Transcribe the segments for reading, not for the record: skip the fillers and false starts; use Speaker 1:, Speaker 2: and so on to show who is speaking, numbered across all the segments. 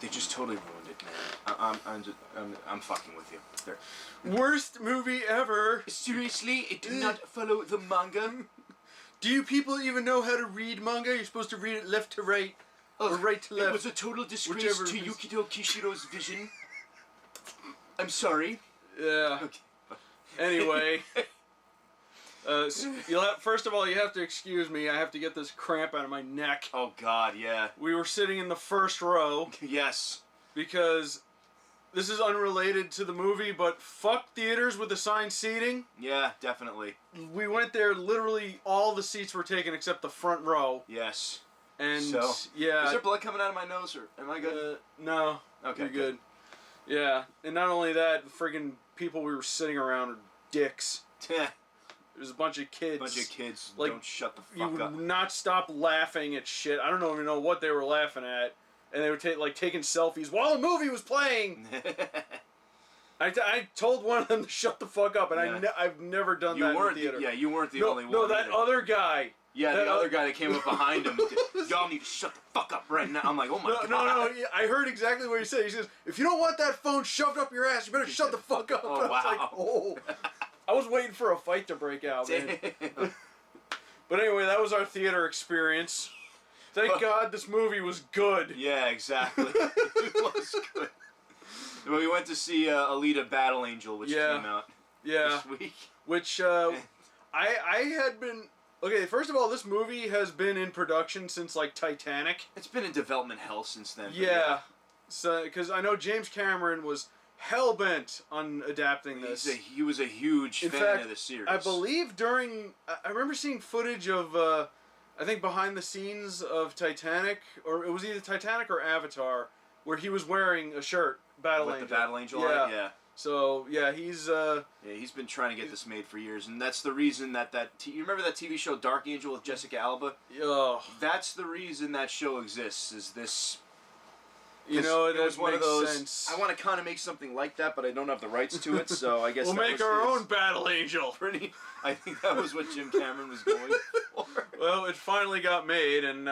Speaker 1: They just totally ruined it, man. I'm fucking with you. There.
Speaker 2: Worst movie ever.
Speaker 1: Seriously, it did not follow the manga.
Speaker 2: Do you people even know how to read manga? You're supposed to read it left to right, or right to left.
Speaker 1: It was a total disgrace to Yukito Kishiro's vision. I'm sorry.
Speaker 2: Yeah.
Speaker 1: Okay.
Speaker 2: Anyway. First of all, you have to excuse me. I have to get this cramp out of my neck.
Speaker 1: Oh, God, yeah.
Speaker 2: We were sitting in the first row.
Speaker 1: Yes.
Speaker 2: Because this is unrelated to the movie, but fuck theaters with assigned seating.
Speaker 1: Yeah, definitely.
Speaker 2: We went there, literally all the seats were taken except the front row.
Speaker 1: Yes.
Speaker 2: And,
Speaker 1: yeah. Is there blood coming out of my nose, or am I good?
Speaker 2: No.
Speaker 1: Okay,
Speaker 2: you're good. Yeah. And not only that, the friggin' people we were sitting around are dicks. There's a bunch of kids.
Speaker 1: Like, don't shut the fuck up.
Speaker 2: You would not stop laughing at shit. I don't even know what they were laughing at. And they were taking selfies while the movie was playing. I told one of them to shut the fuck up, and I've never done that in the theater.
Speaker 1: Yeah, you weren't the only one.
Speaker 2: No, that other guy.
Speaker 1: Yeah, the other guy that came up behind him. Y'all need to shut the fuck up right now. I'm like, oh my God.
Speaker 2: No, I heard exactly what he said. He says, if you don't want that phone shoved up your ass, you better shut the fuck up.
Speaker 1: Oh, wow.
Speaker 2: I was like, I was waiting for a fight to break out, man. But anyway, that was our theater experience. Thank God this movie was good.
Speaker 1: Yeah, exactly. It was good. Well, we went to see Alita Battle Angel, which came out this week.
Speaker 2: Which I had been... Okay, first of all, this movie has been in production since, like, Titanic.
Speaker 1: It's been in development hell since then.
Speaker 2: Yeah. So, because I know James Cameron was hell-bent on adapting this.
Speaker 1: He was a huge fan of the series.
Speaker 2: I believe I remember seeing footage of, I think, behind the scenes of Titanic, or it was either Titanic or Avatar, where he was wearing a shirt, Battle Angel.
Speaker 1: With the Battle Angel on it? Yeah.
Speaker 2: So, yeah, he's...
Speaker 1: he's been trying to get this made for years, and that's the reason that you remember that TV show Dark Angel with Jessica Alba?
Speaker 2: Oh.
Speaker 1: That's the reason that show exists, is this...
Speaker 2: You know,
Speaker 1: it was one of those.
Speaker 2: Sense.
Speaker 1: I want to kind of make something like that, but I don't have the rights to it, so I guess
Speaker 2: we'll make our own Battle Angel.
Speaker 1: I think that was what Jim Cameron was going for.
Speaker 2: Well, it finally got made, and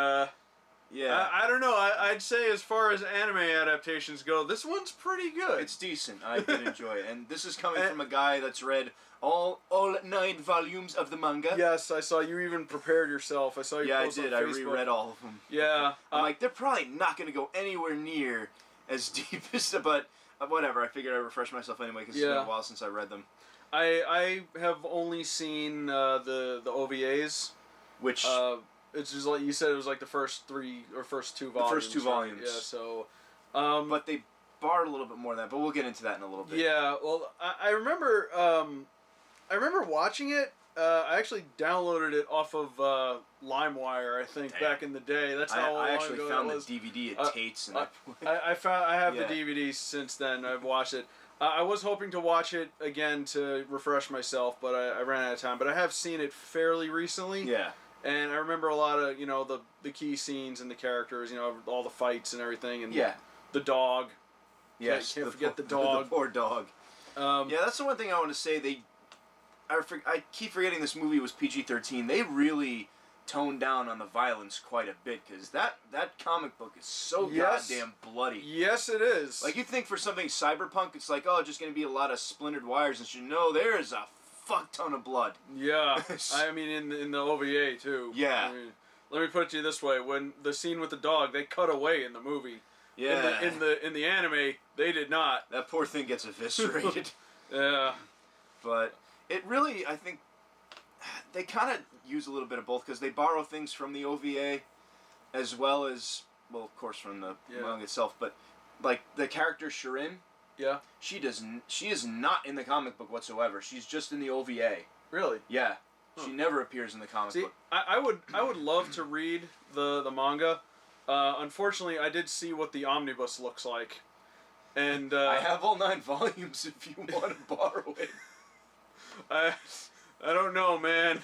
Speaker 2: yeah, I don't know. I'd say as far as anime adaptations go, this one's pretty good.
Speaker 1: It's decent. I did enjoy it, and this is coming from a guy that's read all 9 volumes of the manga.
Speaker 2: Yes, I saw you even prepared yourself. I saw you.
Speaker 1: Yeah, I did. I reread all of them.
Speaker 2: Yeah,
Speaker 1: I'm like, they're probably not going to go anywhere near as deep as, but whatever. I figured I'd refresh myself anyway because it's been a while since I read them.
Speaker 2: I have only seen the OVAs,
Speaker 1: which
Speaker 2: it's just like you said. It was like the first 3 or first 2 volumes.
Speaker 1: The first 2 volumes.
Speaker 2: Right? Yeah. So,
Speaker 1: but they borrowed a little bit more than that. But we'll get into that in a little bit.
Speaker 2: Yeah. Well, I remember. I remember watching it. I actually downloaded it off of LimeWire, I think, back in the day. That's how long ago it was. I actually
Speaker 1: found the DVD at Tate's. And
Speaker 2: I have the DVD since then. I've watched it. I was hoping to watch it again to refresh myself, but I ran out of time. But I have seen it fairly recently.
Speaker 1: Yeah.
Speaker 2: And I remember a lot of, the key scenes and the characters, all the fights and everything. And the dog.
Speaker 1: Yes.
Speaker 2: Can't forget the dog.
Speaker 1: The poor dog. Yeah, that's the one thing I want to say. I keep forgetting this movie was PG-13. They really toned down on the violence quite a bit, because that comic book is so goddamn bloody.
Speaker 2: Yes, it is.
Speaker 1: Like, you think for something cyberpunk, it's like, oh, just going to be a lot of splintered wires and shit. No, there is a fuck ton of blood.
Speaker 2: Yeah. I mean, in the OVA, too.
Speaker 1: Yeah.
Speaker 2: I mean, let me put it to you this way. When the scene with the dog, they cut away in the movie.
Speaker 1: Yeah.
Speaker 2: In the anime, they did not.
Speaker 1: That poor thing gets eviscerated.
Speaker 2: Yeah.
Speaker 1: But it really, I think, they kind of use a little bit of both, because they borrow things from the OVA as well as, well, of course, from the manga itself. But like the character Shirin, she is not in the comic book whatsoever. She's just in the OVA.
Speaker 2: Really?
Speaker 1: Yeah. Huh. She never appears in the comic book.
Speaker 2: I would love to read the manga. Unfortunately, I did see what the omnibus looks like, and
Speaker 1: I have all 9 volumes if you want to borrow it.
Speaker 2: I don't know, man.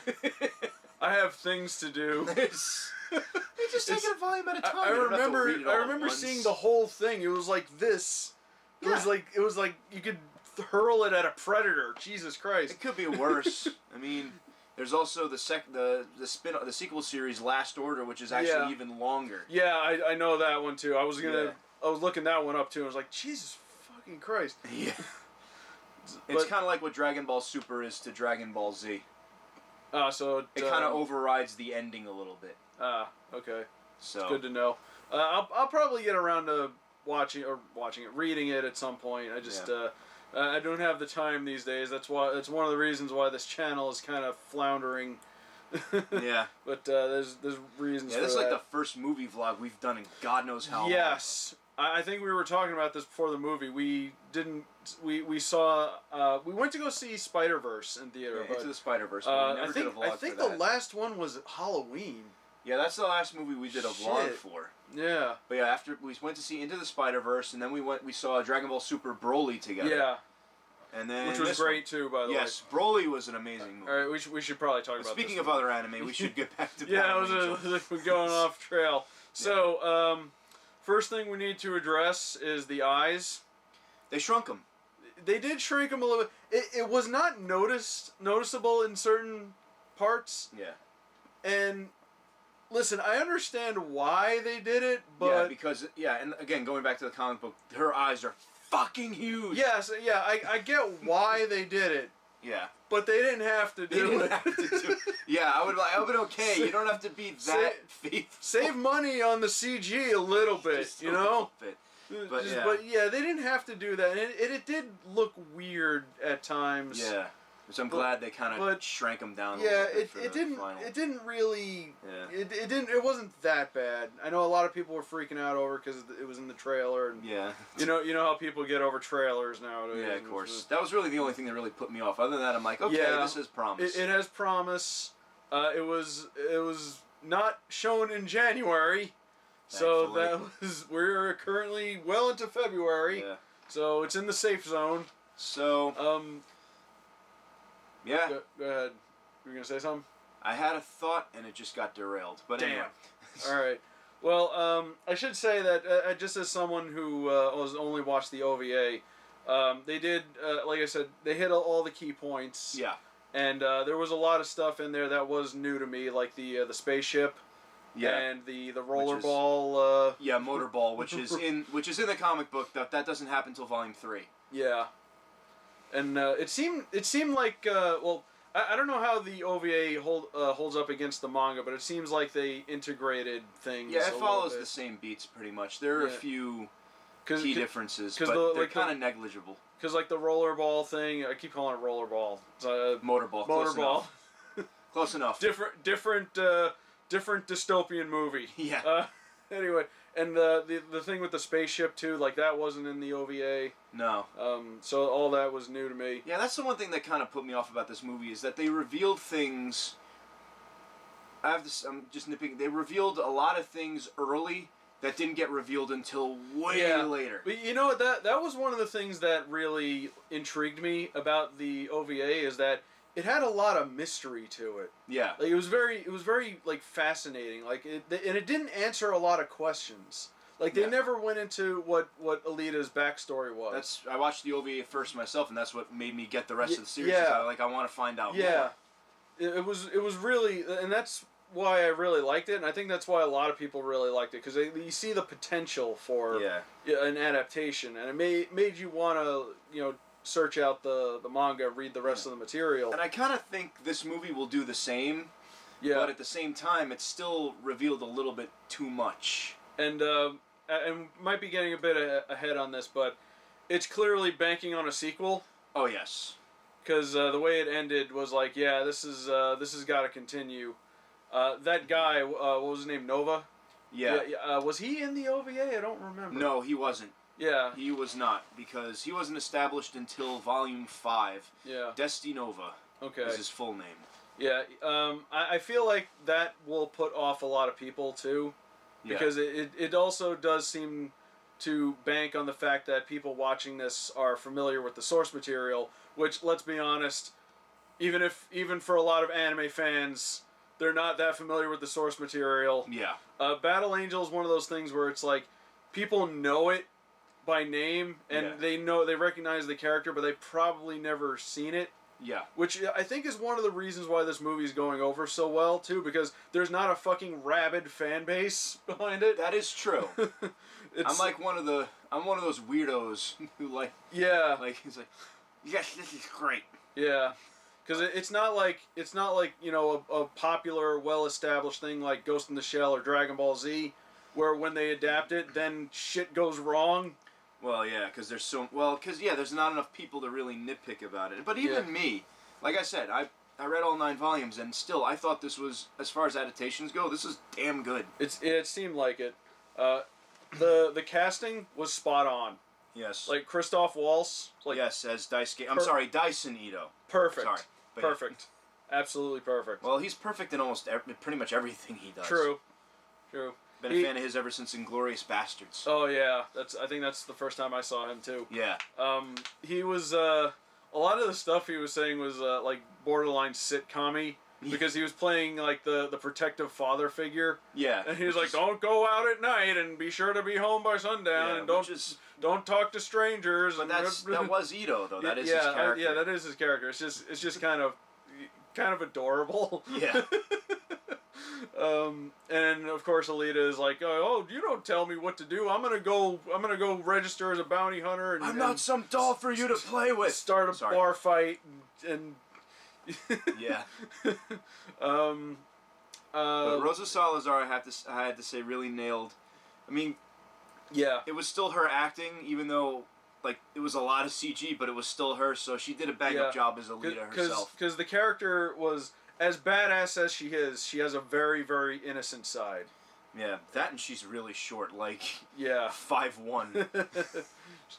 Speaker 2: I have things to do.
Speaker 1: Just take it a volume at a time.
Speaker 2: I remember seeing the whole thing. It was like this. It was like you could hurl it at a predator. Jesus Christ.
Speaker 1: It could be worse. I mean, there's also the sequel series Last Order, which is actually even longer.
Speaker 2: Yeah, I know that one too. I was gonna was looking that one up too. I was like, Jesus fucking Christ.
Speaker 1: Yeah. It's kind of like what Dragon Ball Super is to Dragon Ball Z.
Speaker 2: So
Speaker 1: it kind of overrides the ending a little bit.
Speaker 2: Okay.
Speaker 1: So
Speaker 2: it's good to know. I'll probably get around to reading it at some point. I just I don't have the time these days. That's one of the reasons why this channel is kind of floundering.
Speaker 1: Yeah.
Speaker 2: But there's reasons.
Speaker 1: Yeah, this is like the first movie vlog we've done in God knows how long.
Speaker 2: Yes. I think we were talking about this before the movie. We saw we went to go see Spider-Verse in theater.
Speaker 1: Yeah, Into the Spider-Verse.
Speaker 2: I think the last one was Halloween.
Speaker 1: Yeah, that's the last movie we did a vlog for.
Speaker 2: Yeah.
Speaker 1: But yeah, after we went to see Into the Spider-Verse, and then we saw Dragon Ball Super Broly together.
Speaker 2: Yeah.
Speaker 1: And then
Speaker 2: which was great too, by the way.
Speaker 1: Yes, Broly was an amazing movie.
Speaker 2: All right, we should probably talk about.
Speaker 1: Speaking of other anime, we should get back to.
Speaker 2: We're going off trail. So, first thing we need to address is the eyes.
Speaker 1: They shrunk them.
Speaker 2: They did shrink them a little bit. It was not noticeable in certain parts.
Speaker 1: Yeah.
Speaker 2: And listen, I understand why they did it, but
Speaker 1: and again, going back to the comic book, her eyes are fucking huge.
Speaker 2: Yes, yeah, I get why they did it.
Speaker 1: Yeah.
Speaker 2: But they didn't have to do it. Yeah,
Speaker 1: I would have been okay. You don't have to be that faithful.
Speaker 2: Save money on the CG a little bit,
Speaker 1: Just
Speaker 2: you
Speaker 1: a
Speaker 2: know?
Speaker 1: little bit. But
Speaker 2: yeah, they didn't have to do that. And it did look weird at times.
Speaker 1: Yeah. Which I'm glad they kind of shrank them down.
Speaker 2: Yeah,
Speaker 1: a little bit
Speaker 2: it didn't really.
Speaker 1: Yeah.
Speaker 2: It wasn't that bad. I know a lot of people were freaking out over because it was in the trailer. And
Speaker 1: yeah.
Speaker 2: You know how people get over trailers nowadays.
Speaker 1: Yeah, of course. That was really the only thing that really put me off. Other than that, I'm like, okay, this is promise.
Speaker 2: It has promise. It was not shown in January,
Speaker 1: thankfully.
Speaker 2: So we're currently well into February.
Speaker 1: Yeah.
Speaker 2: So it's in the safe zone.
Speaker 1: So. Yeah.
Speaker 2: Go ahead. You were gonna say something?
Speaker 1: I had a thought and it just got derailed. But
Speaker 2: damn.
Speaker 1: Anyway.
Speaker 2: All right. Well, I should say that just as someone who was only watched the OVA, they did, like I said, they hit all the key points.
Speaker 1: Yeah.
Speaker 2: And there was a lot of stuff in there that was new to me, like the spaceship.
Speaker 1: Yeah.
Speaker 2: And the rollerball.
Speaker 1: Yeah, motorball, which is in the comic book. That doesn't happen until Volume 3.
Speaker 2: Yeah. And it seemed like I don't know how the OVA holds up against the manga, but it seems like they integrated things.
Speaker 1: Yeah, it follows the same beats pretty much. There are a few key differences, but they're kind of negligible.
Speaker 2: Because like the rollerball thing, I keep calling it rollerball.
Speaker 1: Motorball.
Speaker 2: Motorball.
Speaker 1: Close enough.
Speaker 2: Different dystopian movie.
Speaker 1: Yeah.
Speaker 2: Anyway, and the thing with the spaceship too, like that wasn't in the OVA.
Speaker 1: No.
Speaker 2: So all that was new to me.
Speaker 1: Yeah, that's the one thing that kind of put me off about this movie is that they revealed things. I'm just nitpicking. They revealed a lot of things early that didn't get revealed until way later.
Speaker 2: But you know what? That was one of the things that really intrigued me about the OVA is that it had a lot of mystery to it.
Speaker 1: Yeah.
Speaker 2: Like it was very like fascinating. Like and it didn't answer a lot of questions. Like they never went into what Alita's backstory was.
Speaker 1: I watched the OVA first myself, and that's what made me get the rest of the series.
Speaker 2: Yeah.
Speaker 1: I want to find out more.
Speaker 2: Yeah. It was really, and that's why I really liked it, and I think that's why a lot of people really liked it because you see the potential for an adaptation, and it made you want to search out the manga, read the rest of the material.
Speaker 1: And I kind of think this movie will do the same. Yeah. But at the same time, it's still revealed a little bit too much. And
Speaker 2: might be getting a bit ahead on this, but it's clearly banking on a sequel.
Speaker 1: Oh yes.
Speaker 2: Because the way it ended was like, this has got to continue. That guy, what was his name, Nova?
Speaker 1: Yeah.
Speaker 2: Was he in the OVA? I don't remember.
Speaker 1: No, he wasn't.
Speaker 2: Yeah.
Speaker 1: He was not, because he wasn't established until Volume 5.
Speaker 2: Yeah.
Speaker 1: Desti Nova is his full name. Yeah.
Speaker 2: I feel like that will put off a lot of people, too. Because it also does seem to bank on the fact that people watching this are familiar with the source material, which, let's be honest, even for a lot of anime fans, they're not that familiar with the source material.
Speaker 1: Yeah.
Speaker 2: Battle Angel is one of those things where it's like people know it by name and they recognize the character, but they've probably never seen it.
Speaker 1: Yeah.
Speaker 2: Which I think is one of the reasons why this movie is going over so well, too, because there's not a fucking rabid fan base behind it.
Speaker 1: That is true. I'm like one of those weirdos who like...
Speaker 2: Yeah.
Speaker 1: Like, he's like, yes, this is great.
Speaker 2: Yeah. Because it's not like, you know, a popular, well-established thing like Ghost in the Shell or Dragon Ball Z, where when they adapt it, then shit goes wrong.
Speaker 1: Well, yeah, because there's not enough people to really nitpick about it. But even me, like I said, I read all 9 volumes, and still, I thought this was, as far as adaptations go, this is damn good.
Speaker 2: It seemed like it. The casting was spot on.
Speaker 1: Yes.
Speaker 2: Like Christoph Waltz. Like,
Speaker 1: yes, as Dyson Ito.
Speaker 2: Perfect.
Speaker 1: Sorry.
Speaker 2: Perfect. Yeah. Absolutely perfect.
Speaker 1: Well, he's perfect in almost pretty much everything he does.
Speaker 2: True.
Speaker 1: Been a fan of his ever since Inglourious Bastards.
Speaker 2: Oh yeah, I think that's the first time I saw him too.
Speaker 1: Yeah.
Speaker 2: He was a lot of the stuff he was saying was like borderline sitcom-y because he was playing like the protective father figure.
Speaker 1: Yeah.
Speaker 2: And he was like, "Don't go out at night and be sure to be home by sundown and don't talk to strangers."
Speaker 1: But that was Ito though. That is his character.
Speaker 2: Yeah, that is his character. It's just kind of adorable.
Speaker 1: Yeah.
Speaker 2: And of course Alita is like, oh, you don't tell me what to do. I'm gonna go register as a bounty hunter. And,
Speaker 1: I'm not some doll for you to play with.
Speaker 2: Start a bar fight and
Speaker 1: yeah.
Speaker 2: But
Speaker 1: Rosa Salazar, I had to say, really nailed. I mean,
Speaker 2: yeah,
Speaker 1: it was still her acting, even though like it was a lot of CG, but it was still her. So she did a bang up job as Alita herself.
Speaker 2: Because the character was. As badass as she is, she has a very, very innocent side.
Speaker 1: Yeah, that and she's really short, like 5'1".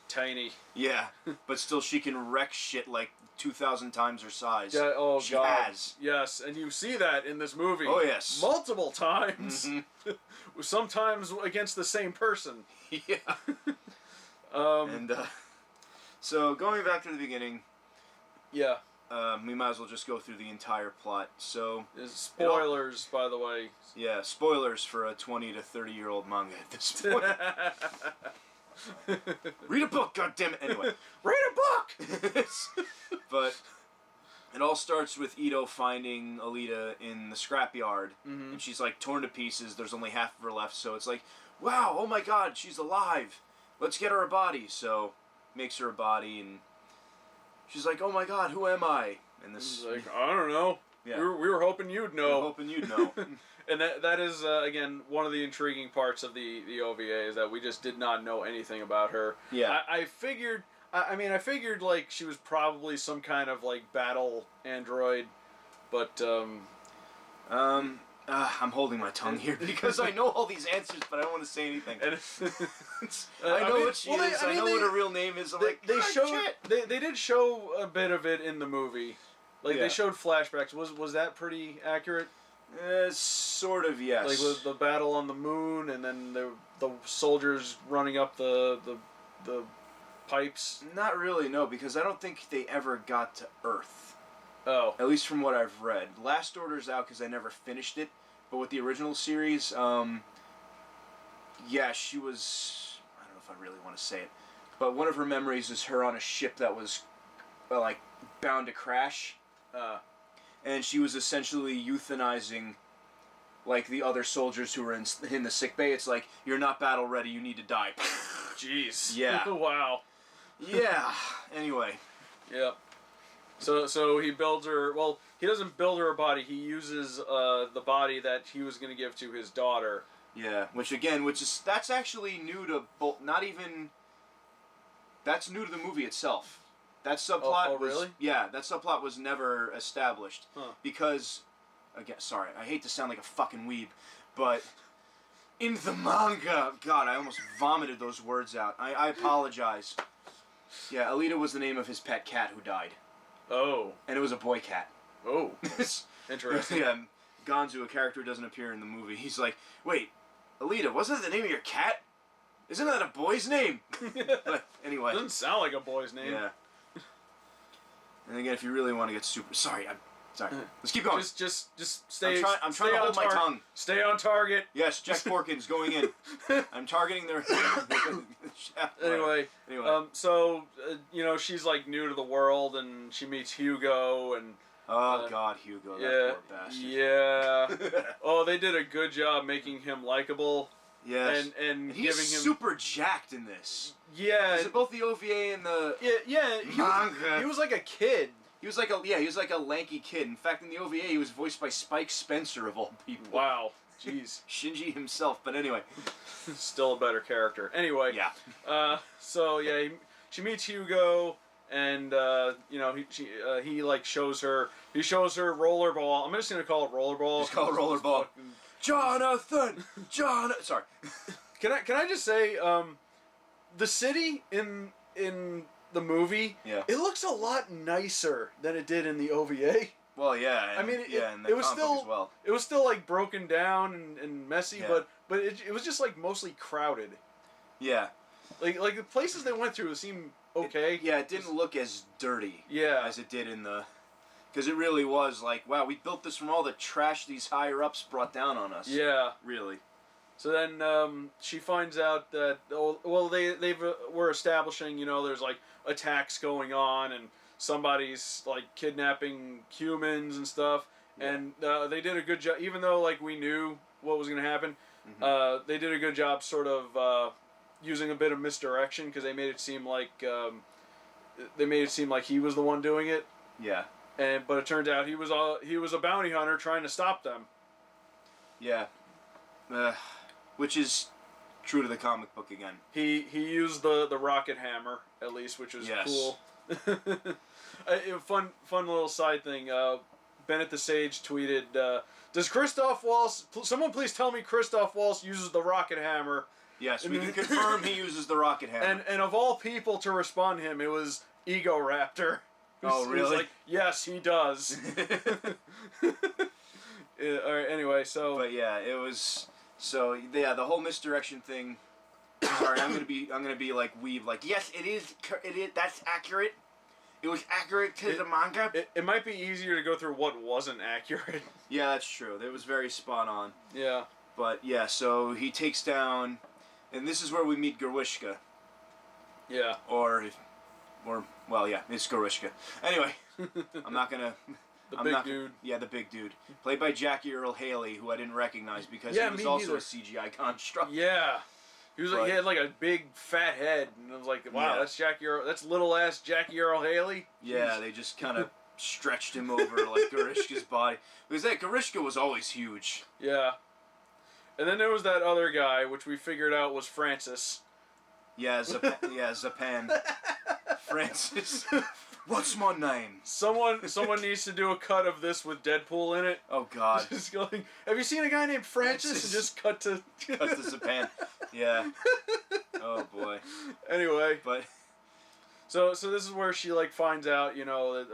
Speaker 2: Tiny.
Speaker 1: Yeah, but still she can wreck shit like 2,000 times her size.
Speaker 2: Yeah, oh
Speaker 1: she
Speaker 2: God.
Speaker 1: has.
Speaker 2: Yes, and you see that in this movie.
Speaker 1: Oh yes.
Speaker 2: Multiple times. Mm-hmm. Sometimes against the same person.
Speaker 1: Yeah. So going back to the beginning.
Speaker 2: Yeah.
Speaker 1: We might as well just go through the entire plot. So
Speaker 2: spoilers, by the way.
Speaker 1: Yeah, spoilers for a 20 to 30-year-old manga at this point. Read a book, goddammit. Anyway,
Speaker 2: read a book.
Speaker 1: But it all starts with Ito finding Alita in the scrapyard, and she's like torn to pieces. There's only half of her left, so it's like, wow, oh my God, she's alive. Let's get her a body. So makes her a body and. She's like, oh my God, who am I? And this
Speaker 2: like, I don't know. Yeah. We were hoping you'd know.
Speaker 1: We were hoping you'd know.
Speaker 2: And that is, again, one of the intriguing parts of the OVA is that we just did not know anything about her.
Speaker 1: Yeah.
Speaker 2: I figured, like, she was probably some kind of, like, battle android, but,
Speaker 1: I'm holding my tongue here because I know all these answers, but I don't want to say anything. I know what she is. I know what her real name is. I'm
Speaker 2: they did show a bit of it in the movie. Like they showed flashbacks. Was that pretty accurate?
Speaker 1: Sort of, yes.
Speaker 2: Like with the battle on the moon, and then the soldiers running up the pipes.
Speaker 1: Not really, no, because I don't think they ever got to Earth.
Speaker 2: Oh.
Speaker 1: At least from what I've read. Last Order's out because I never finished it. But with the original series, yeah, she was... I don't know if I really want to say it. But one of her memories is her on a ship that was, like, bound to crash. And she was essentially euthanizing, like, the other soldiers who were in the sickbay. It's like, you're not battle ready, you need to die.
Speaker 2: Jeez.
Speaker 1: Yeah.
Speaker 2: Wow.
Speaker 1: Yeah. Anyway.
Speaker 2: Yep. So he builds her. Well, he doesn't build her a body. He uses the body that he was going to give to his daughter.
Speaker 1: Yeah, that's actually new to both. Not even. That's new to the movie itself. That subplot was
Speaker 2: really?
Speaker 1: Yeah, that subplot was never established because, again, sorry, I hate to sound like a fucking weeb, but in the manga, God, I almost vomited those words out. I apologize. Yeah, Alita was the name of his pet cat who died.
Speaker 2: Oh.
Speaker 1: And it was a boy cat.
Speaker 2: Oh. Interesting.
Speaker 1: Yeah, Gonzu, a character who doesn't appear in the movie, he's like, wait, Alita, wasn't that the name of your cat? Isn't that a boy's name? But anyway.
Speaker 2: Doesn't sound like a boy's name.
Speaker 1: Yeah. And again, if you really want to get super... Sorry, Sorry. Let's keep going.
Speaker 2: Just stay.
Speaker 1: I'm trying to hold my tongue.
Speaker 2: Stay on target.
Speaker 1: Yes, Jack Porkins going in. I'm targeting their.
Speaker 2: Anyway. So she's like new to the world, and she meets Hugo, and.
Speaker 1: Oh God, Hugo, that poor bastard.
Speaker 2: Yeah. Oh, they did a good job making him likable.
Speaker 1: Yes.
Speaker 2: And
Speaker 1: he's
Speaker 2: giving him
Speaker 1: super jacked in this.
Speaker 2: Yeah.
Speaker 1: Is it both the OVA and the
Speaker 2: He was like a kid.
Speaker 1: He was like a lanky kid. In fact, in the OVA, he was voiced by Spike Spencer of all people.
Speaker 2: Wow. Jeez.
Speaker 1: Shinji himself, but anyway.
Speaker 2: Still a better character. Anyway.
Speaker 1: Yeah.
Speaker 2: She meets Hugo, and he like shows her rollerball. I'm just gonna call it rollerball.
Speaker 1: Just call it rollerball. Jonathan. Sorry.
Speaker 2: Can I just say, the city in the movie, it looks a lot nicer than it did in the OVA.
Speaker 1: Well, yeah.
Speaker 2: I mean,
Speaker 1: it was still
Speaker 2: as well. It was still like broken down and messy, but it was just like mostly crowded.
Speaker 1: Yeah.
Speaker 2: Like the places they went through seemed okay.
Speaker 1: It didn't look as dirty.
Speaker 2: Yeah.
Speaker 1: As it did in the. Because it really was like, wow, we built this from all the trash these higher ups brought down on us.
Speaker 2: Yeah.
Speaker 1: Really.
Speaker 2: So then she finds out that they were establishing, there's like attacks going on and somebody's like kidnapping humans and stuff, and they did a good job, even though like we knew what was going to happen. Mm-hmm. They did a good job sort of using a bit of misdirection, because they made it seem like he was the one doing it.
Speaker 1: Yeah.
Speaker 2: But it turned out he was a bounty hunter trying to stop them. Yeah.
Speaker 1: Which is true to the comic book again.
Speaker 2: He used the rocket hammer, at least, which was cool. Fun little side thing. Bennett the Sage tweeted, "Does Christoph Waltz? Someone please tell me Christoph Waltz uses the rocket hammer."
Speaker 1: Yes, we can confirm he uses the rocket hammer.
Speaker 2: And of all people to respond to him, it was Ego Raptor.
Speaker 1: Oh, really?
Speaker 2: Who's like, yes, he does. All right. Anyway, so.
Speaker 1: But yeah, it was. So yeah, the whole misdirection thing. Sorry, I'm gonna be like weave. Like, yes, it is. That's accurate. It was accurate to the manga.
Speaker 2: It might be easier to go through what wasn't accurate.
Speaker 1: Yeah, that's true. It was very spot on.
Speaker 2: Yeah.
Speaker 1: But yeah, so he takes down, and this is where we meet Gerwishka.
Speaker 2: Yeah.
Speaker 1: Well, yeah, it's Gerwishka. Anyway, I'm not gonna.
Speaker 2: Dude.
Speaker 1: Yeah, the big dude. Played by Jackie Earle Haley, who I didn't recognize because he was also a CGI construct.
Speaker 2: Yeah. He had like a big fat head, and I was like, wow, that's Jackie Earle. That's little ass Jackie Earle Haley.
Speaker 1: Yeah, they just kind of stretched him over like Garishka's body, because Garishka was always huge.
Speaker 2: Yeah. And then there was that other guy, which we figured out was Francis.
Speaker 1: Yeah, Zapan. Francis. What's my name?
Speaker 2: Someone needs to do a cut of this with Deadpool in it.
Speaker 1: Oh God!
Speaker 2: Just going, have you seen a guy named Francis? And just cut to
Speaker 1: Japan. Yeah. Oh boy.
Speaker 2: Anyway,
Speaker 1: but
Speaker 2: so this is where she like finds out,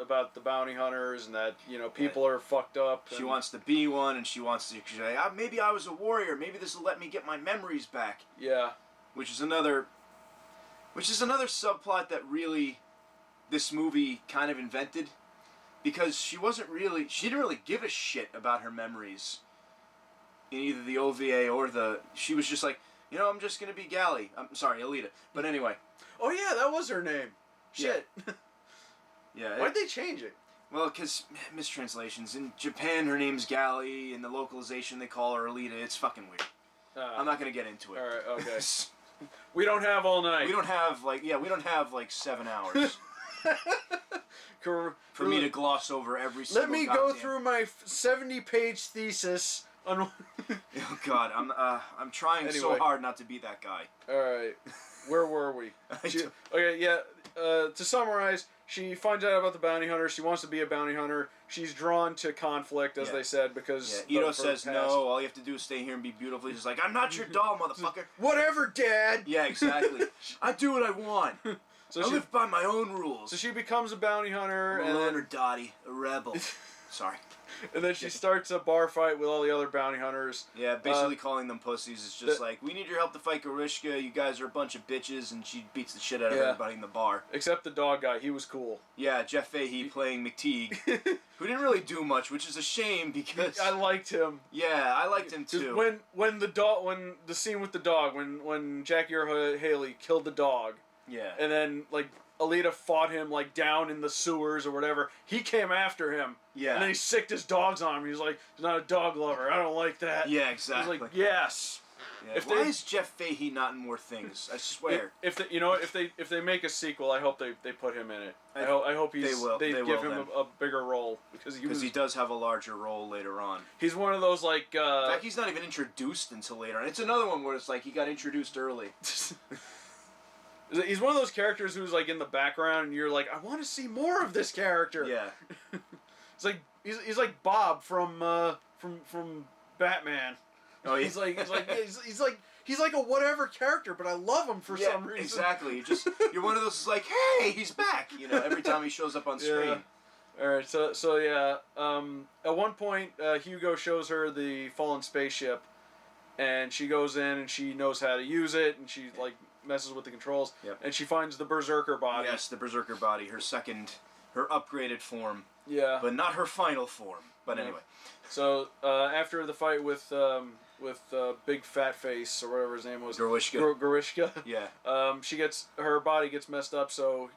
Speaker 2: about the bounty hunters, and that people are fucked up.
Speaker 1: She wants to be one, and she's like, maybe I was a warrior. Maybe this will let me get my memories back.
Speaker 2: Yeah.
Speaker 1: Which is another subplot that really this movie kind of invented, because she didn't really give a shit about her memories in either the OVA or she was just like, I'm just gonna be Gally. I'm sorry, Alita. But anyway.
Speaker 2: Oh yeah, that was her name. Shit.
Speaker 1: Yeah.
Speaker 2: Why'd they change it?
Speaker 1: Well, because mistranslations. In Japan, her name's Gally. In the localization, they call her Alita. It's fucking weird. I'm not gonna get into it.
Speaker 2: All right. Okay. We don't have all night.
Speaker 1: We don't have 7 hours. For me to gloss over every single.
Speaker 2: Let me go through my 70-page thesis on.
Speaker 1: Oh God, I'm trying so hard not to be that guy.
Speaker 2: All right, where were we? To summarize, she finds out about the bounty hunter. She wants to be a bounty hunter. She's drawn to conflict, as they said, because
Speaker 1: Ito says no. All you have to do is stay here and be beautiful. He's like, I'm not your doll, motherfucker.
Speaker 2: Whatever, Dad.
Speaker 1: Yeah, exactly. I do what I want. I live by my own rules.
Speaker 2: So she becomes a bounty hunter,
Speaker 1: a loner Dottie, a rebel. Sorry.
Speaker 2: And then she starts a bar fight with all the other bounty hunters.
Speaker 1: Yeah, basically calling them pussies. It's just like, we need your help to fight Gorishka. You guys are a bunch of bitches, and she beats the shit out of everybody in the bar.
Speaker 2: Except the dog guy. He was cool.
Speaker 1: Yeah, Jeff Fahey playing McTeague, who didn't really do much, which is a shame because
Speaker 2: I liked him.
Speaker 1: Yeah, I liked him too.
Speaker 2: When the scene with the dog, when Jackie Earle Haley killed the dog.
Speaker 1: Yeah.
Speaker 2: And then like Alita fought him like down in the sewers or whatever. He came after him.
Speaker 1: Yeah.
Speaker 2: And then he sicked his dogs on him. He was like, he's not a dog lover. I don't like that.
Speaker 1: Yeah, exactly.
Speaker 2: I was like, yes.
Speaker 1: Yeah. Why is Jeff Fahey not in more things? I swear.
Speaker 2: If they make a sequel, I hope they put him in it. I hope they give him a bigger role because he
Speaker 1: does have a larger role later on.
Speaker 2: He's one of those like.
Speaker 1: In fact, he's not even introduced until later on. It's another one where it's like he got introduced early.
Speaker 2: He's one of those characters who's like in the background, and you're like, I want to see more of this character.
Speaker 1: Yeah.
Speaker 2: It's like he's like Bob from Batman.
Speaker 1: Oh, yeah.
Speaker 2: He's like a whatever character, but I love him for some reason.
Speaker 1: Exactly. You're one of those like, hey, he's back. Every time he shows up on screen.
Speaker 2: All right. So yeah. At one point, Hugo shows her the fallen spaceship, and she goes in and she knows how to use it, and she like messes with the controls.
Speaker 1: Yep.
Speaker 2: And she finds the Berserker body.
Speaker 1: Yes, the Berserker body, her upgraded form.
Speaker 2: Yeah.
Speaker 1: But not her final form. But anyway.
Speaker 2: So after the fight with Big Fat Face or whatever his name was,
Speaker 1: Gorishka. Yeah.
Speaker 2: Her body gets messed up. So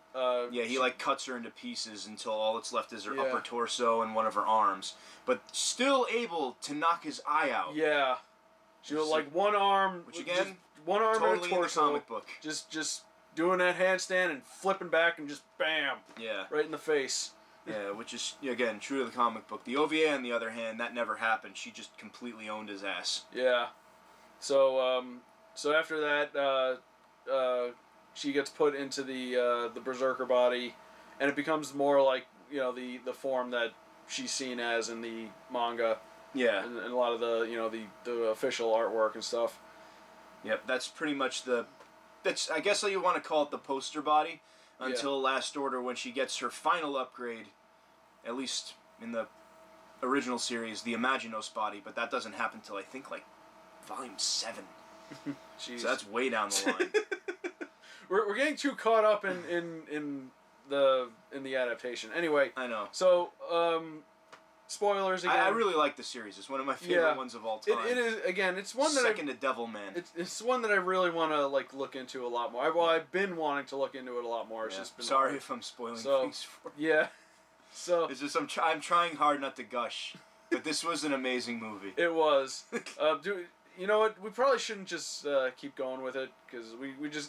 Speaker 1: he like cuts her into pieces until all that's left is her upper torso and one of her arms, but still able to knock his eye out.
Speaker 2: Yeah. She was like one arm,
Speaker 1: which again,
Speaker 2: one arm
Speaker 1: totally
Speaker 2: and a torso,
Speaker 1: in the comic book.
Speaker 2: Just doing that handstand and flipping back and just bam.
Speaker 1: Yeah. Right
Speaker 2: in the face.
Speaker 1: Yeah, which is, again, true to the comic book. The OVA, on the other hand, that never happened. She just completely owned his ass.
Speaker 2: Yeah. So after that, she gets put into the Berserker body, and it becomes more like, the form that she's seen as in the manga.
Speaker 1: Yeah.
Speaker 2: And a lot of the official artwork and stuff.
Speaker 1: Yep, that's pretty much that's, I guess you want to call it the poster body, until Last Order when she gets her final upgrade. At least in the original series, the Imaginos body, but that doesn't happen till I think like volume 7.
Speaker 2: Jeez.
Speaker 1: So that's way down the line.
Speaker 2: we're getting too caught up in the adaptation. Anyway,
Speaker 1: I know.
Speaker 2: So spoilers again.
Speaker 1: I really like the series. It's one of my favorite ones of all time.
Speaker 2: It is again. It's one that
Speaker 1: second to Devilman.
Speaker 2: It's one that I really want to like look into a lot more. I've been wanting to look into it a lot more. It's just been
Speaker 1: sorry if I'm spoiling things for you.
Speaker 2: Yeah. So
Speaker 1: it's just I'm trying hard not to gush, but this was an amazing movie.
Speaker 2: It was. You know what? We probably shouldn't just keep going with it because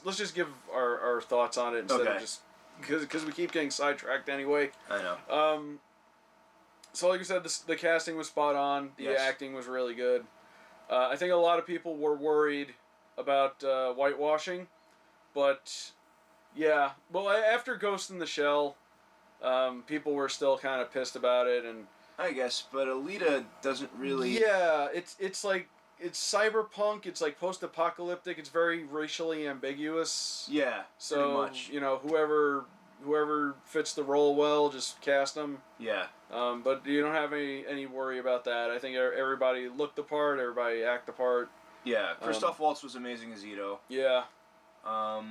Speaker 2: let's just give our thoughts on it instead of just because we keep getting sidetracked anyway.
Speaker 1: I know.
Speaker 2: So like I said, the casting was spot on. The acting was really good. I think a lot of people were worried about whitewashing, but yeah. Well, after Ghost in the Shell. People were still kind of pissed about it, and
Speaker 1: I guess, but Alita doesn't really.
Speaker 2: Yeah, it's like it's cyberpunk. It's like post-apocalyptic. It's very racially ambiguous.
Speaker 1: Yeah,
Speaker 2: so
Speaker 1: pretty much.
Speaker 2: Whoever fits the role well, just cast them.
Speaker 1: Yeah.
Speaker 2: But you don't have any worry about that. I think everybody looked the part. Everybody acted the part.
Speaker 1: Yeah, Christoph Waltz was amazing as Ito.
Speaker 2: Yeah.
Speaker 1: I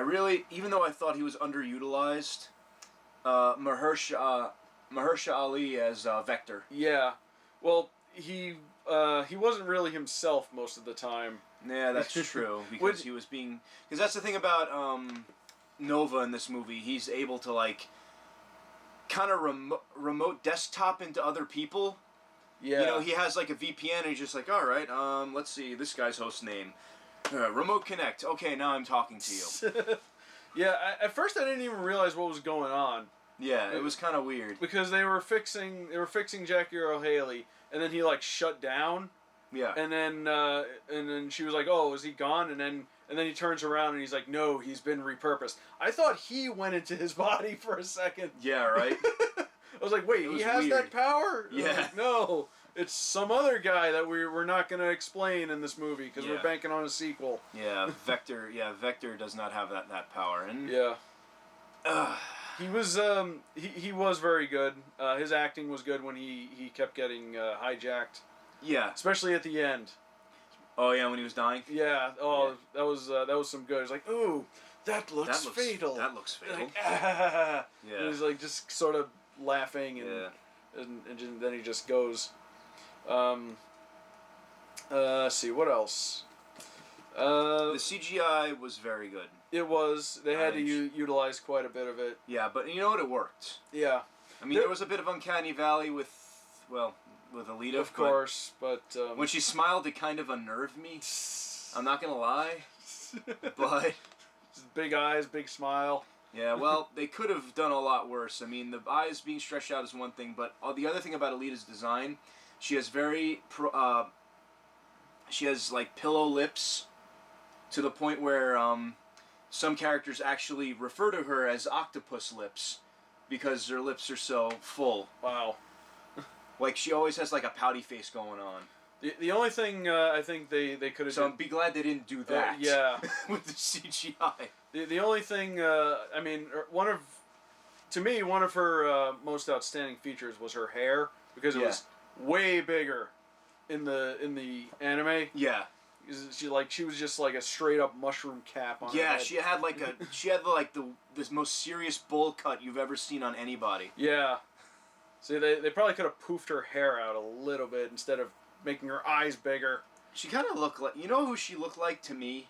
Speaker 1: really, even though I thought he was underutilized. Mahershala Ali as Vector.
Speaker 2: Yeah, well, he wasn't really himself most of the time.
Speaker 1: Yeah, that's true because he was being. Because that's the thing about Nova in this movie. He's able to like kind of remote desktop into other people.
Speaker 2: Yeah.
Speaker 1: He has like a VPN and he's just like, all right, let's see this guy's host name, Remote Connect. Okay, now I'm talking to you.
Speaker 2: Yeah, at first I didn't even realize what was going on.
Speaker 1: Yeah, it was kind of weird.
Speaker 2: Because they were fixing Jackie Earle Haley, and then he like shut down.
Speaker 1: Yeah.
Speaker 2: And then she was like, "Oh, is he gone?" And then he turns around and he's like, "No, he's been repurposed." I thought he went into his body for a second.
Speaker 1: Yeah, right.
Speaker 2: I was like, "Wait, he has that power?"
Speaker 1: Yeah.
Speaker 2: Like, no, it's some other guy that we're not going to explain in this movie because we're banking on a sequel.
Speaker 1: Yeah, Vector. Yeah, Vector does not have that power. And
Speaker 2: yeah. He was he was very good. His acting was good when he kept getting hijacked.
Speaker 1: Yeah.
Speaker 2: Especially at the end.
Speaker 1: Oh yeah, when he was dying.
Speaker 2: Yeah. Oh, yeah. that was some good. It's like, ooh, that looks fatal.
Speaker 1: That looks fatal.
Speaker 2: Like, ah.
Speaker 1: Yeah.
Speaker 2: And he's like just sort of laughing and then he just goes. Let's see what else.
Speaker 1: The CGI was very good.
Speaker 2: It was. They had to utilize quite a bit of it.
Speaker 1: Yeah, but you know what? It worked.
Speaker 2: Yeah.
Speaker 1: I mean, there was a bit of Uncanny Valley with Alita.
Speaker 2: Of course, but...
Speaker 1: when she smiled, it kind of unnerved me. I'm not going to lie. But...
Speaker 2: Big eyes, big smile.
Speaker 1: Yeah, well, they could have done a lot worse. I mean, the eyes being stretched out is one thing, but the other thing about Alita's design, she has she has, like, pillow lips to the point where some characters actually refer to her as octopus lips because her lips are so full.
Speaker 2: Wow.
Speaker 1: Like, she always has, like, a pouty face going on.
Speaker 2: The only thing I think they could have...
Speaker 1: So be glad they didn't do that.
Speaker 2: Yeah.
Speaker 1: With the CGI.
Speaker 2: The only thing, I mean, one of her most outstanding features was her hair, because it was way bigger in the anime.
Speaker 1: Yeah.
Speaker 2: She was just like a straight up mushroom cap on her head.
Speaker 1: She had this most serious bowl cut you've ever seen on anybody.
Speaker 2: Yeah. See, they probably could have poofed her hair out a little bit instead of making her eyes bigger.
Speaker 1: She kind of looked like... You know who she looked like to me?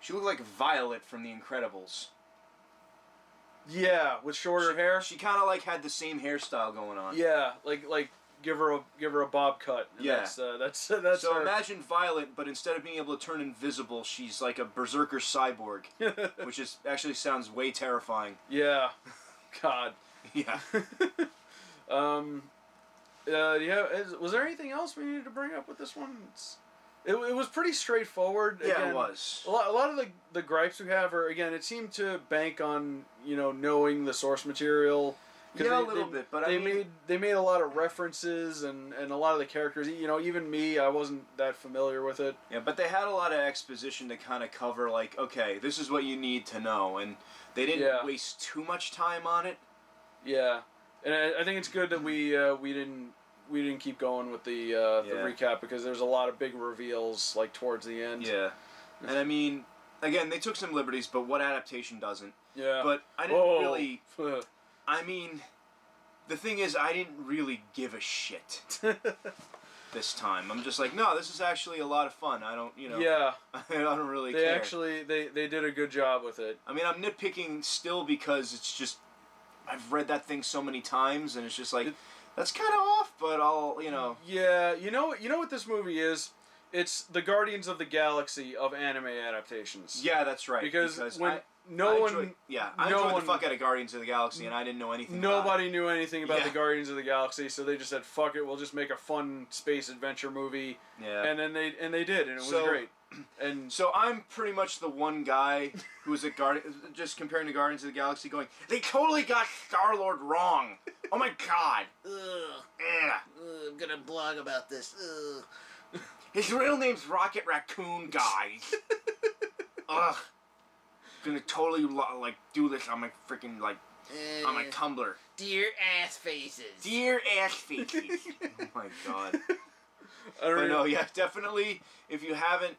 Speaker 1: She looked like Violet from The Incredibles.
Speaker 2: Yeah, with shorter hair.
Speaker 1: She kind of like had the same hairstyle going on.
Speaker 2: Yeah, like give her a bob cut.
Speaker 1: Yeah,
Speaker 2: that's
Speaker 1: so
Speaker 2: her.
Speaker 1: Imagine Violet, but instead of being able to turn invisible, she's like a berserker cyborg, which actually sounds way terrifying.
Speaker 2: Yeah, God.
Speaker 1: Yeah.
Speaker 2: Was there anything else we needed to bring up with this one? It was pretty straightforward.
Speaker 1: Yeah,
Speaker 2: again,
Speaker 1: it was.
Speaker 2: A lot of the gripes we have are, again, it seemed to bank on, knowing the source material.
Speaker 1: Yeah, a little bit, but
Speaker 2: they made a lot of references and a lot of the characters. Even me, I wasn't that familiar with it.
Speaker 1: Yeah, but they had a lot of exposition to kind of cover, like, okay, this is what you need to know, and they didn't waste too much time on it.
Speaker 2: Yeah, and I think it's good that we didn't keep going with the recap, because there's a lot of big reveals like towards the end.
Speaker 1: Yeah, and I mean, again, they took some liberties, but what adaptation doesn't?
Speaker 2: Yeah,
Speaker 1: but I didn't really. I mean, the thing is, I didn't really give a shit this time. I'm just like, no, this is actually a lot of fun. I don't,
Speaker 2: Yeah.
Speaker 1: I don't really care.
Speaker 2: They did a good job with it.
Speaker 1: I mean, I'm nitpicking still because it's just, I've read that thing so many times, and it's just like, that's kind of off, but I'll.
Speaker 2: Yeah, you know what this movie is? It's the Guardians of the Galaxy of anime adaptations.
Speaker 1: Yeah, that's right.
Speaker 2: Because when I enjoyed the
Speaker 1: fuck out of Guardians of the Galaxy, and I didn't know anything.
Speaker 2: Nobody knew anything about the Guardians of the Galaxy, so they just said, "Fuck it, we'll just make a fun space adventure movie."
Speaker 1: Yeah.
Speaker 2: And then they did, and it was great. And
Speaker 1: so I'm pretty much the one guy who was just comparing to Guardians of the Galaxy, going, they totally got Star-Lord wrong. Oh my god.
Speaker 3: I'm gonna blog about this. Ugh.
Speaker 1: His real name's Rocket Raccoon, guys. Ugh. Gonna totally do this on my freaking on my Tumblr.
Speaker 3: Dear ass faces.
Speaker 1: Dear ass faces. Oh my god. But no, yeah, definitely. If you haven't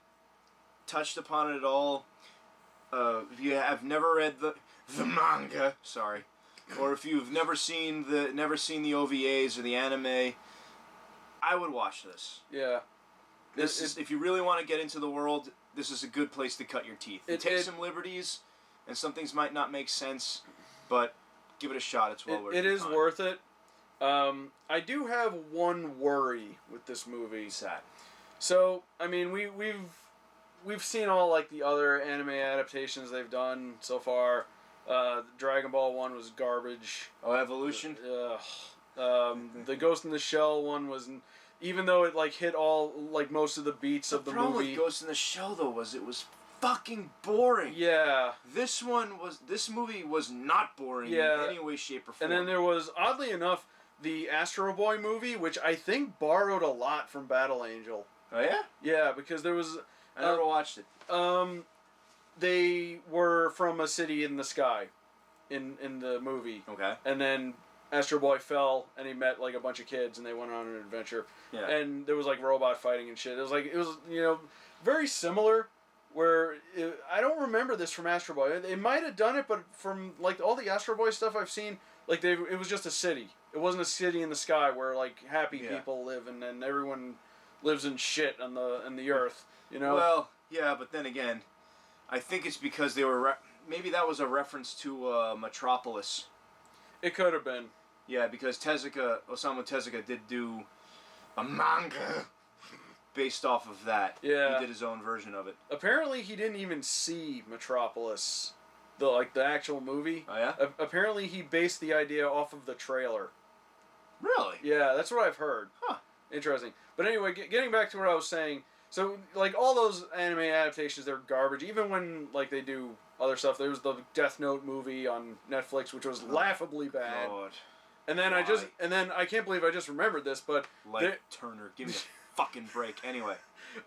Speaker 1: touched upon it at all, if you have never read the manga, sorry, or if you've never seen the OVAs or the anime, I would watch this.
Speaker 2: Yeah.
Speaker 1: If you really want to get into the world, this is a good place to cut your teeth. Take some liberties, and some things might not make sense, but give it a shot. It's well worth it.
Speaker 2: It is worth it. I do have one worry with this movie.
Speaker 1: What's that?
Speaker 2: So, I mean, we've seen all the other anime adaptations they've done so far. The Dragon Ball one was garbage.
Speaker 1: Oh, Evolution?
Speaker 2: The Ghost in the Shell one was, even though it hit all most of the beats of the movie.
Speaker 1: The problem with Ghost in the Shell though was it was fucking boring.
Speaker 2: Yeah.
Speaker 1: This movie was not boring in any way, shape, or form.
Speaker 2: And then there was, oddly enough, the Astro Boy movie, which I think borrowed a lot from Battle Angel.
Speaker 1: Oh yeah?
Speaker 2: Yeah, because there was...
Speaker 1: I never watched it.
Speaker 2: They were from a city in the sky. in the movie.
Speaker 1: Okay.
Speaker 2: And then Astro Boy fell, and he met like a bunch of kids, and they went on an adventure.
Speaker 1: Yeah.
Speaker 2: And there was like robot fighting and shit. It was very similar. I don't remember this from Astro Boy. They might have done it, but from like all the Astro Boy stuff I've seen, like it was just a city. It wasn't a city in the sky where like happy people live and then everyone lives in shit on the earth. You know.
Speaker 1: Well, yeah, but then again, I think it's because they were maybe that was a reference to Metropolis.
Speaker 2: It could have been.
Speaker 1: Yeah, because Osamu Tezuka did do a manga based off of that.
Speaker 2: Yeah.
Speaker 1: He did his own version of it.
Speaker 2: Apparently, he didn't even see Metropolis, the actual movie.
Speaker 1: Oh yeah.
Speaker 2: Apparently, he based the idea off of the trailer.
Speaker 1: Really?
Speaker 2: Yeah, that's what I've heard.
Speaker 1: Huh.
Speaker 2: Interesting. But anyway, getting back to what I was saying. So, like, all those anime adaptations, they're garbage. Even when, like, they do other stuff. There was the Death Note movie on Netflix, which was laughably bad.
Speaker 1: God.
Speaker 2: And then I can't believe I just remembered this, but...
Speaker 1: Turner, give me a fucking break. Anyway.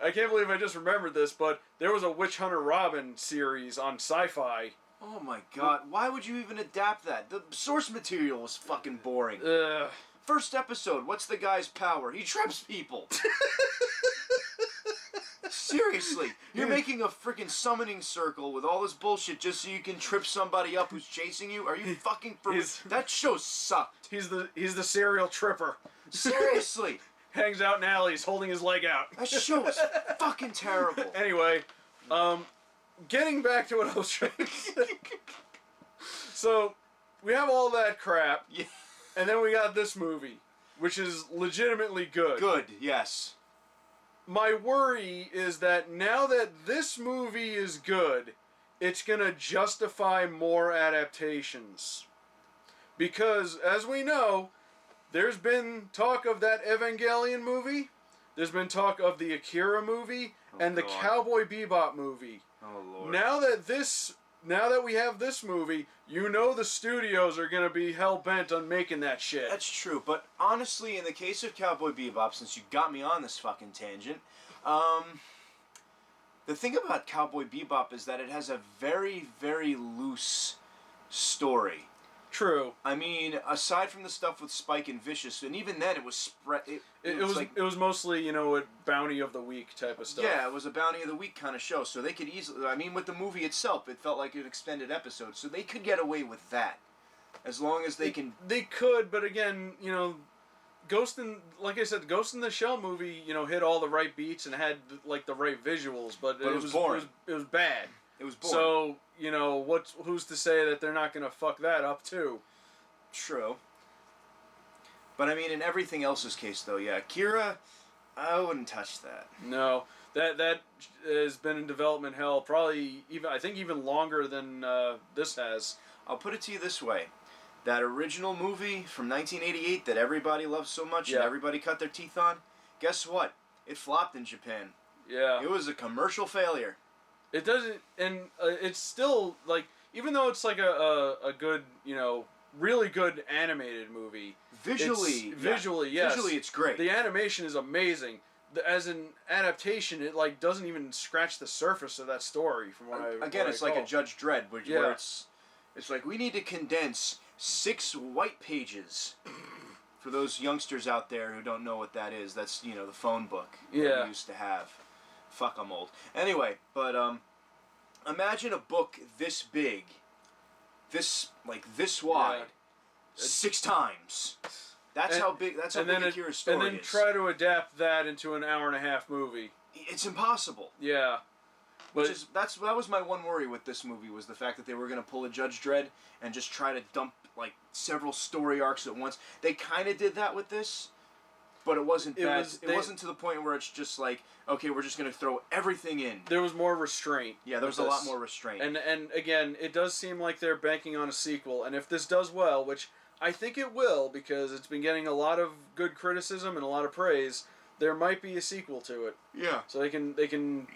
Speaker 2: I can't believe I just remembered this, but there was a Witch Hunter Robin series on Sci-Fi.
Speaker 1: Oh my god, why would you even adapt that? The source material was fucking boring. First episode, what's the guy's power? He traps people. Seriously, you're making a freaking summoning circle with all this bullshit just so you can trip somebody up who's chasing you? Are you fucking that show sucked.
Speaker 2: He's the serial tripper.
Speaker 1: Seriously.
Speaker 2: Hangs out in alleys holding his leg out.
Speaker 1: That show was fucking terrible.
Speaker 2: Anyway, getting back to what I was trying to say. So, we have all that crap.
Speaker 1: Yeah.
Speaker 2: And then we got this movie, which is legitimately good.
Speaker 1: Good, yes.
Speaker 2: My worry is that now that this movie is good, it's going to justify more adaptations. Because, as we know, there's been talk of that Evangelion movie, there's been talk of the Akira movie, and the Cowboy Bebop movie.
Speaker 1: Oh, Lord.
Speaker 2: Now that we have this movie, you know the studios are going to be hell-bent on making that shit.
Speaker 1: That's true, but honestly, in the case of Cowboy Bebop, since you got me on this fucking tangent, the thing about Cowboy Bebop is that it has a very, very loose story.
Speaker 2: True.
Speaker 1: I mean, aside from the stuff with Spike and Vicious, and even then it was spread...
Speaker 2: It was mostly, a bounty of the week type of stuff.
Speaker 1: Yeah, it was a bounty of the week kind of show, so they could easily... I mean, with the movie itself, it felt like an extended episode, so they could get away with that. As long as they can...
Speaker 2: They could, but again, Ghost in the Shell movie, hit all the right beats and had, the right visuals, but it was boring. It was bad.
Speaker 1: It was boring.
Speaker 2: So, who's to say that they're not going to fuck that up, too?
Speaker 1: True. But, I mean, in everything else's case, though, yeah, Akira, I wouldn't touch that.
Speaker 2: No. That has been in development hell probably even longer than this has.
Speaker 1: I'll put it to you this way. That original movie from 1988 that everybody loved so much and everybody cut their teeth on, guess what? It flopped in Japan.
Speaker 2: Yeah.
Speaker 1: It was a commercial failure.
Speaker 2: It doesn't, and it's still, even though it's a good, really good animated movie.
Speaker 1: Visually,
Speaker 2: yes.
Speaker 1: Visually, it's great.
Speaker 2: The animation is amazing. As an adaptation, it, doesn't even scratch the surface of that story, from what I
Speaker 1: Again, it's like a Judge Dredd, where it's like, we need to condense 6 white pages. For those youngsters out there who don't know what that is, that's, the phone book that we used to have. Fuck, I'm old. Anyway, but imagine a book this big, this wide, 6 times. That's how big Akira's story is.
Speaker 2: And then try to adapt that into an hour-and-a-half movie.
Speaker 1: It's impossible.
Speaker 2: Yeah.
Speaker 1: That was my one worry with this movie, was the fact that they were going to pull a Judge Dredd and just try to dump several story arcs at once. They kind of did that with this, but it wasn't bad. It wasn't to the point where it's just okay, we're just going to throw everything in.
Speaker 2: There was more restraint.
Speaker 1: Yeah, there was a lot more restraint.
Speaker 2: And again, it does seem like they're banking on a sequel, and if this does well, which I think it will, because it's been getting a lot of good criticism and a lot of praise, there might be a sequel to it.
Speaker 1: Yeah.
Speaker 2: So they can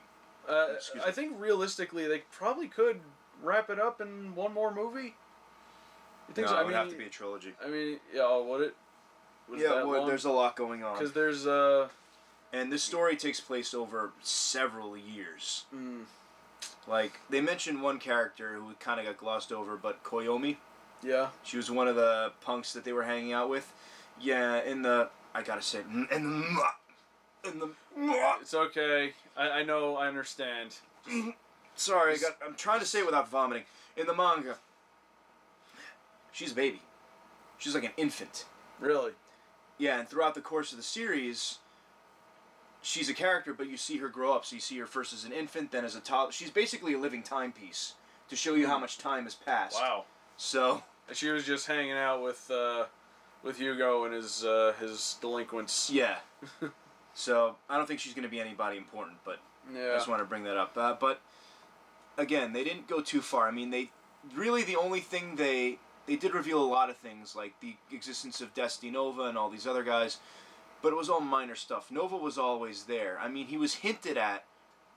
Speaker 2: I think realistically they probably could wrap it up in one more movie. You think so?
Speaker 1: It would have to be a trilogy.
Speaker 2: I mean, yeah, would it?
Speaker 1: There's a lot going on.
Speaker 2: Because there's
Speaker 1: and this story takes place over several years.
Speaker 2: Mm.
Speaker 1: They mentioned one character who kind of got glossed over, but Koyomi.
Speaker 2: Yeah.
Speaker 1: She was one of the punks that they were hanging out with. Yeah, I gotta say,
Speaker 2: It's okay. I know. I understand.
Speaker 1: Sorry, I'm trying to say it without vomiting. In the manga, she's a baby. She's like an infant.
Speaker 2: Really?
Speaker 1: Yeah, and throughout the course of the series, she's a character, but you see her grow up. So you see her first as an infant, then as a toddler. She's basically a living timepiece to show you how much time has passed.
Speaker 2: Wow.
Speaker 1: So
Speaker 2: she was just hanging out with Hugo and his delinquents.
Speaker 1: yeah. So I don't think she's going to be anybody important, but
Speaker 2: Yeah.
Speaker 1: I just want to bring that up. But again, they didn't go too far. I mean, the only thing they did reveal a lot of things, like the existence of Destiny Nova and all these other guys, but it was all minor stuff. Nova was always there. I mean, he was hinted at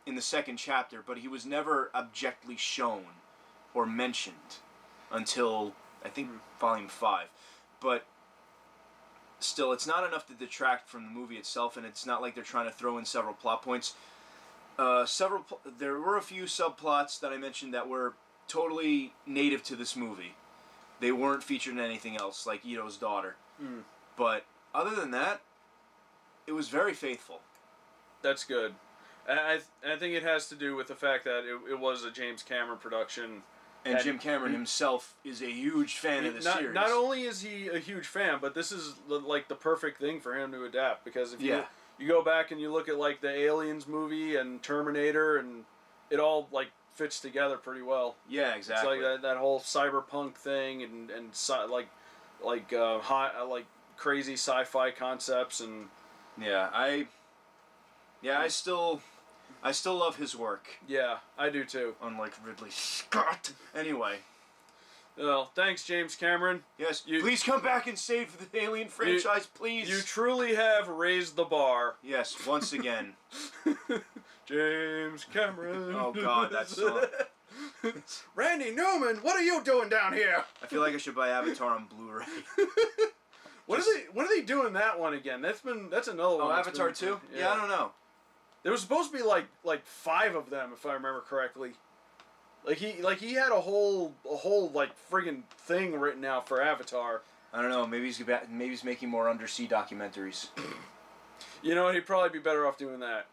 Speaker 1: in the second chapter, but he was never objectively shown or mentioned until, I think, Volume 5. But still, it's not enough to detract from the movie itself, and it's not like they're trying to throw in several plot points. There were a few subplots that I mentioned that were totally native to this movie. They weren't featured in anything else, like Ito's daughter.
Speaker 2: Mm.
Speaker 1: But other than that, it was very faithful.
Speaker 2: That's good. And I think it has to do with the fact that it was a James Cameron production.
Speaker 1: And Jim Cameron himself is a huge fan of the series.
Speaker 2: Not only is he a huge fan, but this is like the perfect thing for him to adapt. Because if you go back and you look at like the Aliens movie and Terminator, and it all like fits together pretty well.
Speaker 1: Yeah, exactly.
Speaker 2: It's like that whole cyberpunk thing and like crazy sci-fi concepts and.
Speaker 1: Yeah, I still love his work.
Speaker 2: Yeah, I do too.
Speaker 1: Unlike Ridley Scott. Anyway.
Speaker 2: Well, thanks, James Cameron.
Speaker 1: Yes, please come back and save the Alien franchise, please.
Speaker 2: You truly have raised the bar.
Speaker 1: Yes, once again.
Speaker 2: James Cameron.
Speaker 1: Oh God, that song.
Speaker 2: Randy Newman, what are you doing down here?
Speaker 1: I feel like I should buy Avatar on Blu-ray.
Speaker 2: When are they doing that one again? That's another one.
Speaker 1: Oh, Avatar 2? Yeah, I don't know.
Speaker 2: There was supposed to be like 5 of them, if I remember correctly. Like he had a whole like friggin' thing written out for Avatar.
Speaker 1: I don't know. Maybe he's making more undersea documentaries.
Speaker 2: You know, he'd probably be better off doing that.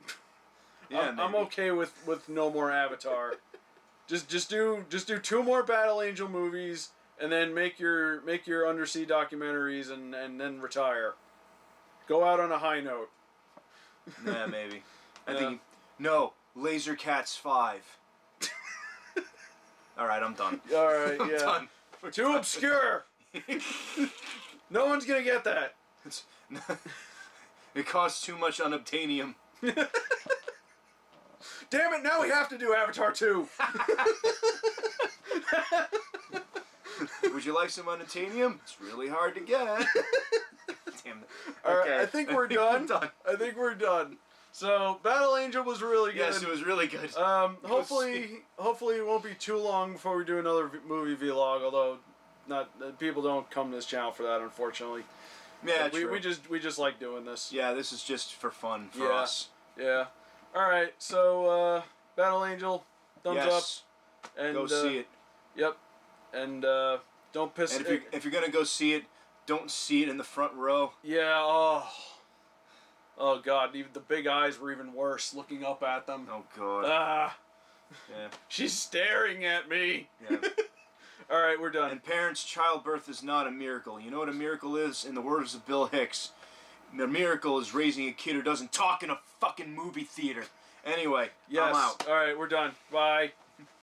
Speaker 1: Yeah,
Speaker 2: I'm okay with no more Avatar. just do 2 more Battle Angel movies, and then make your undersea documentaries, and then retire. Go out on a high note.
Speaker 1: Yeah, maybe. I think no, Laser Cats 5. All right, I'm done.
Speaker 2: All right,
Speaker 1: I'm done.
Speaker 2: Too obscure. No one's gonna get that.
Speaker 1: It costs too much unobtainium.
Speaker 2: Damn it! Now we have to do Avatar 2.
Speaker 1: Would you like some unobtainium? It's really hard to get. Damn it.
Speaker 2: All right, I think we're done. I think we're done. So, Battle Angel was really good.
Speaker 1: Yes, it was really good.
Speaker 2: Hopefully it won't be too long before we do another movie vlog. Although, people don't come to this channel for that, unfortunately.
Speaker 1: Yeah,
Speaker 2: we
Speaker 1: true.
Speaker 2: we just like doing this.
Speaker 1: Yeah, this is just for fun for us.
Speaker 2: Yeah. All right. So, Battle Angel, thumbs up. And
Speaker 1: go see it.
Speaker 2: Yep. And don't piss.
Speaker 1: And if you're gonna go see it, don't see it in the front row.
Speaker 2: Yeah. Oh God! Even the big eyes were even worse. Looking up at them.
Speaker 1: Oh God. Yeah.
Speaker 2: She's staring at me.
Speaker 1: Yeah.
Speaker 2: All right, we're done.
Speaker 1: And parents, childbirth is not a miracle. You know what a miracle is? In the words of Bill Hicks, the miracle is raising a kid who doesn't talk in a fucking movie theater. Anyway,
Speaker 2: yes.
Speaker 1: I'm out.
Speaker 2: All right, we're done. Bye.